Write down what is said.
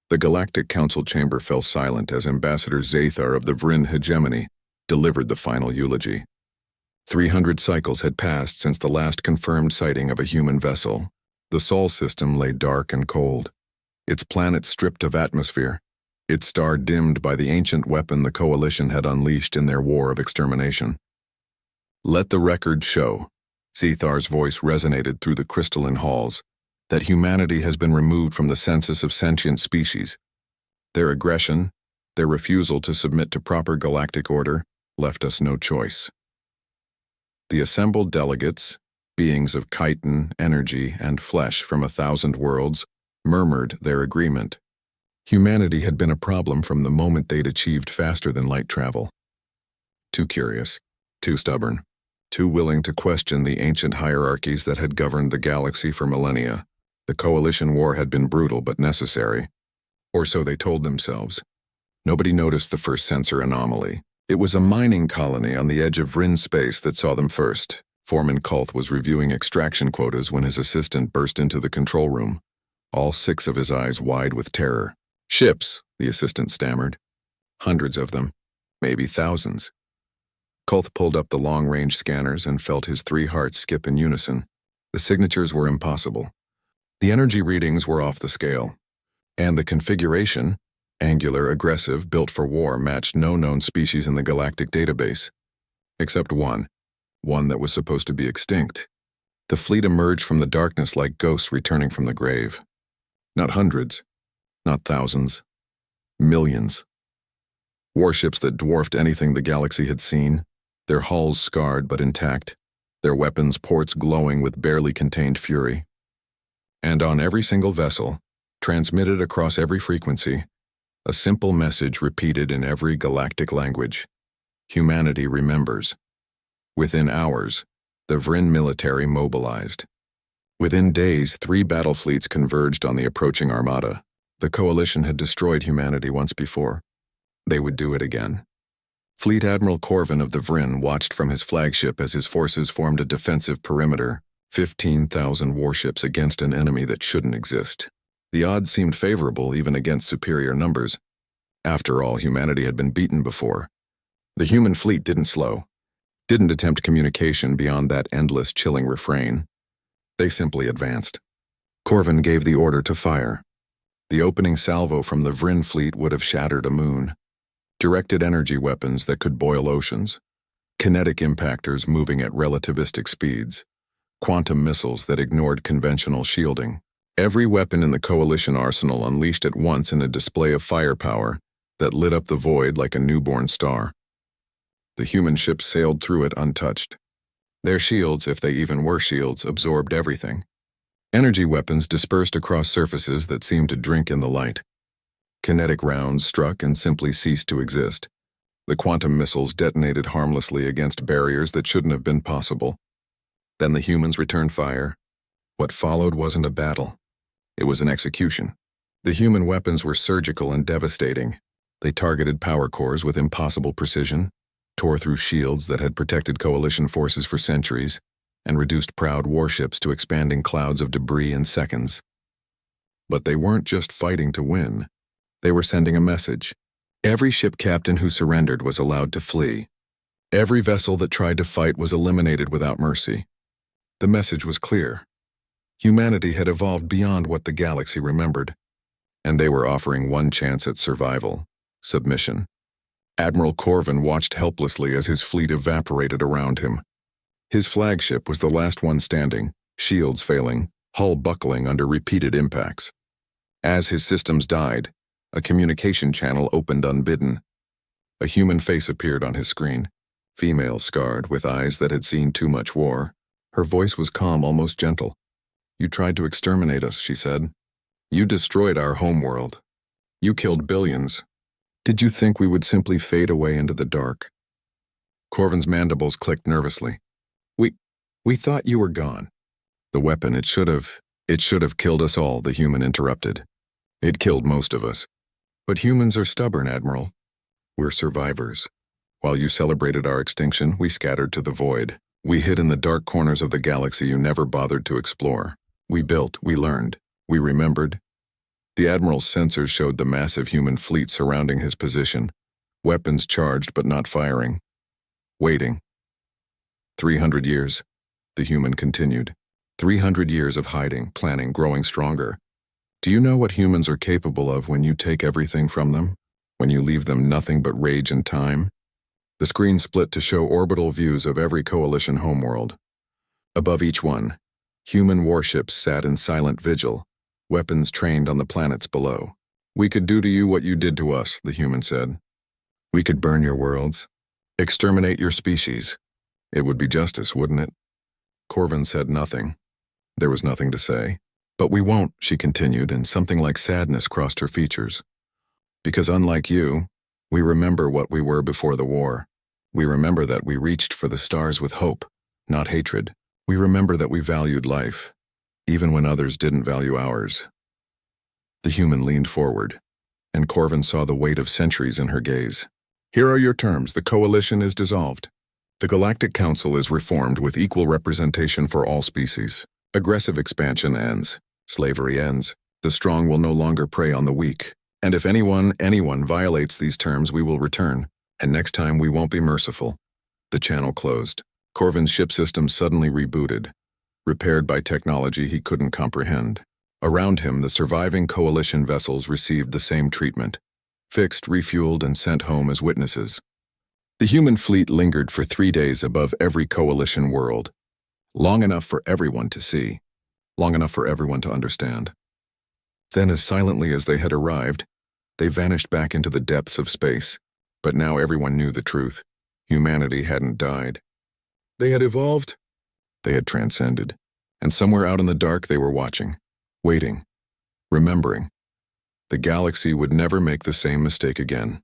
The Galactic Council chamber fell silent as Ambassador Zathar of the Vryn hegemony delivered the final eulogy. 300 cycles had passed since the last confirmed sighting of a human vessel. The Sol system lay dark and cold, its planet stripped of atmosphere, its star dimmed by the ancient weapon the Coalition had unleashed in their war of extermination. "Let the record show," Zathar's voice resonated through the crystalline halls, "that humanity has been removed from the census of sentient species. Their aggression, their refusal to submit to proper galactic order, left us no choice." The assembled delegates, beings of chitin, energy, and flesh from 1,000 worlds, murmured their agreement. Humanity had been a problem from the moment they'd achieved faster than light travel. Too curious, too stubborn, too willing to question the ancient hierarchies that had governed the galaxy for millennia. The Coalition war had been brutal but necessary. Or so they told themselves. Nobody noticed the first sensor anomaly. It was a mining colony on the edge of Vryn space that saw them first. Foreman Kulth was reviewing extraction quotas when his assistant burst into the control room, all 6 of his eyes wide with terror. "Ships," the assistant stammered. "Hundreds of them, maybe thousands." Kulth pulled up the long-range scanners and felt his 3 hearts skip in unison. The signatures were impossible. The energy readings were off the scale. And the configuration, angular, aggressive, built for war, matched no known species in the galactic database. Except one that was supposed to be extinct. The fleet emerged from the darkness like ghosts returning from the grave. Not hundreds, not thousands, millions. Warships that dwarfed anything the galaxy had seen, their hulls scarred but intact, their weapons ports glowing with barely contained fury. And on every single vessel, transmitted across every frequency, a simple message repeated in every galactic language: humanity remembers. Within hours, the Vryn military mobilized. Within days, 3 battle fleets converged on the approaching armada. The Coalition had destroyed humanity once before. They would do it again. Fleet Admiral Corvin of the Vryn watched from his flagship as his forces formed a defensive perimeter, 15,000 warships against an enemy that shouldn't exist. The odds seemed favorable even against superior numbers. After all, humanity had been beaten before. The human fleet didn't slow, didn't attempt communication beyond that endless, chilling refrain. They simply advanced. Corvin gave the order to fire. The opening salvo from the Vryn fleet would have shattered a moon. Directed energy weapons that could boil oceans. Kinetic impactors moving at relativistic speeds. Quantum missiles that ignored conventional shielding. Every weapon in the Coalition arsenal unleashed at once in a display of firepower that lit up the void like a newborn star. The human ships sailed through it untouched. Their shields, if they even were shields, absorbed everything. Energy weapons dispersed across surfaces that seemed to drink in the light. Kinetic rounds struck and simply ceased to exist. The quantum missiles detonated harmlessly against barriers that shouldn't have been possible. Then the humans returned fire. What followed wasn't a battle. It was an execution. The human weapons were surgical and devastating. They targeted power cores with impossible precision, tore through shields that had protected Coalition forces for centuries, and reduced proud warships to expanding clouds of debris in seconds. But they weren't just fighting to win. They were sending a message. Every ship captain who surrendered was allowed to flee. Every vessel that tried to fight was eliminated without mercy. The message was clear. Humanity had evolved beyond what the galaxy remembered, and they were offering one chance at survival: submission. Admiral Corvin watched helplessly as his fleet evaporated around him. His flagship was the last one standing, shields failing, hull buckling under repeated impacts. As his systems died, a communication channel opened unbidden. A human face appeared on his screen, female scarred with eyes that had seen too much war. Her voice was calm, almost gentle. "You tried to exterminate us," she said. "You destroyed our homeworld. You killed billions. Did you think we would simply fade away into the dark?" Corvin's mandibles clicked nervously. We thought you were gone." "The weapon, it should have killed us all," the human interrupted. "It killed most of us. But humans are stubborn, Admiral. We're survivors. While you celebrated our extinction, we scattered to the void. We hid in the dark corners of the galaxy you never bothered to explore. We built, we learned, we remembered." The Admiral's sensors showed the massive human fleet surrounding his position, weapons charged but not firing. Waiting. 300 years, the human continued. 300 years of hiding, planning, growing stronger. Do you know what humans are capable of when you take everything from them? When you leave them nothing but rage and time? The screen split to show orbital views of every coalition homeworld. Above each one, human warships sat in silent vigil, weapons trained on the planets below. We could do to you what you did to us, the human said. We could burn your worlds, exterminate your species. It would be justice, wouldn't it? Corvin said nothing. There was nothing to say. But we won't, she continued, and something like sadness crossed her features. Because unlike you, we remember what we were before the war. We remember that we reached for the stars with hope, not hatred. We remember that we valued life, even when others didn't value ours. The human leaned forward, and Corvin saw the weight of centuries in her gaze. Here are your terms. The coalition is dissolved. The Galactic Council is reformed with equal representation for all species. Aggressive expansion ends. Slavery ends. The strong will no longer prey on the weak. And if anyone violates these terms, we will return. And next time we won't be merciful. The channel closed. Corvin's ship system suddenly rebooted, repaired by technology he couldn't comprehend. Around him, the surviving coalition vessels received the same treatment, fixed, refueled, and sent home as witnesses. The human fleet lingered for 3 days above every coalition world, long enough for everyone to see. Long enough for everyone to understand. Then, as silently as they had arrived, they vanished back into the depths of space. But now everyone knew the truth. Humanity hadn't died. They had evolved. They had transcended. And somewhere out in the dark they were watching, waiting, remembering. The galaxy would never make the same mistake again.